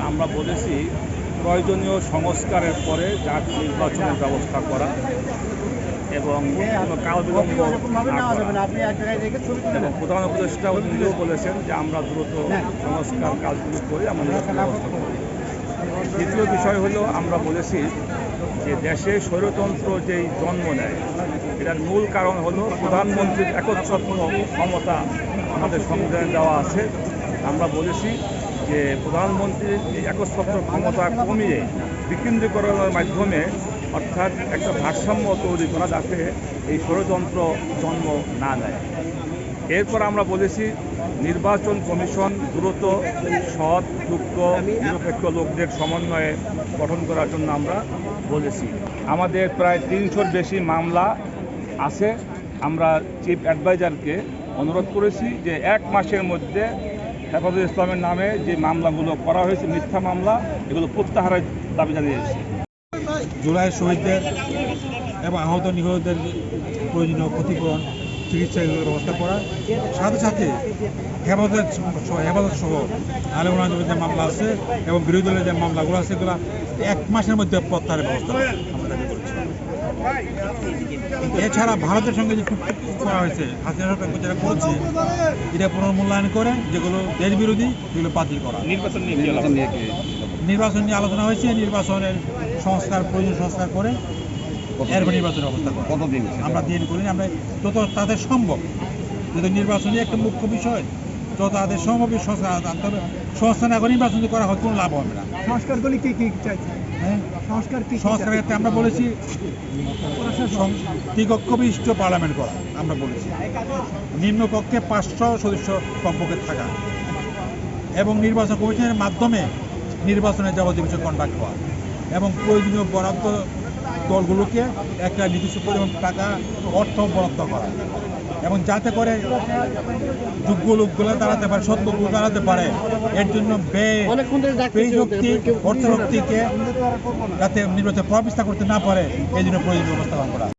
আমরা বলেছি প্রয়োজনীয় সংস্কারের পরে জাতীয় নির্বাচনের ব্যবস্থা করা এবং কোনো কালবিলম্ব না করা। এবং প্রধান উপদেষ্টাও নিজেও বলেছেন যে আমরা দ্রুত সংস্কার কাজগুলো করে আমরা নির্বাচন ব্যবস্থা করি। দ্বিতীয় বিষয় হলো আমরা বলেছি যে দেশে স্বৈরতন্ত্র যেই জন্ম নেয় এটার মূল কারণ হলো প্রধানমন্ত্রীর একচ্ছত্র ক্ষমতা আমাদের সংবিধানে দেওয়া আছে। আমরা বলেছি যে প্রধানমন্ত্রীর এই একচ্ছত্র ক্ষমতা কমিয়ে বিকেন্দ্রীকরণের মাধ্যমে অর্থাৎ একটা ভারসাম্য তৈরি করা যাতে এই ষড়যন্ত্র জন্ম না নেয়। এরপর আমরা বলেছি নির্বাচন কমিশন দ্রুত সৎ যোগ্য নিরপেক্ষ লোকদের সমন্বয়ে গঠন করার জন্য আমরা বলেছি। আমাদের প্রায় 300-র বেশি মামলা আছে। আমরা চিফ অ্যাডভাইজারকে অনুরোধ করেছি যে 1 মাসের মধ্যে হেফাজতুল ইসলামের নামে যে মামলাগুলো করা হয়েছে মিথ্যা মামলা এগুলো প্রত্যাহারের দাবি জানিয়েছি। জুলাই শহীদদের এবং আহত নিহতদের প্রয়োজনীয় ক্ষতিপূরণ চিকিৎসা ব্যবস্থা করা, সাথে সাথে হেফাজত সহ আলেমুল যে মামলা আছে এবং বিরোধী দলের যে মামলাগুলো আছে সেগুলো 1 মাসের মধ্যে প্রত্যাহারের ব্যবস্থা আমরা দাবি করছি। এছাড়া ভারতের সঙ্গে যে চুক্তি করা হয়েছে হাসিনা সরকার যেটা করেছে এটা পুনর্মূল্যায়ন করে যেগুলো দেশ বিরোধী সেগুলো বাতিল করা। নির্বাচন নিয়ে আলোচনা হয়েছে, নির্বাচনের সংস্কার প্রয়োজন সংস্কার করে এরপর নির্বাচনের অবস্থা করা। কতদিন আমরা দিন করিনি, আমরা যত তাদের সম্ভব, যেহেতু নির্বাচনই একটা মুখ্য বিষয়, যত তাদের সম্ভব সংস্কার আনতে হবে। সংস্কার না করে নির্বাচন করা হয় কোনো লাভ হবে না। সংস্কারগুলি কি চাইছে? হ্যাঁ, সংস্কারের ক্ষেত্রে আমরা বলেছি ত্রিকক্ষ বিশিষ্ট পার্লামেন্ট করা। আমরা বলেছি নিম্নকক্ষে 500 সদস্য কমপক্ষে থাকা এবং নির্বাচন কমিশনের মাধ্যমে নির্বাচনের যাবতীয় বিষয় কন্ডাক্ট করা এবং প্রয়োজনীয় বরাদ্দ দলগুলোকে একটা নির্দিষ্ট পরিমাণ টাকা অর্থ বরাদ্দ করা এবং যাতে করে যোগ্য লোকগুলো দাঁড়াতে পারে, সৎ লোকগুলো দাঁড়াতে পারে, এর জন্য অর্থশক্তিকে যাতে নির্বাচনে প্রভাব বিস্তার করতে না পারে এই জন্য প্রয়োজনীয় ব্যবস্থা করা।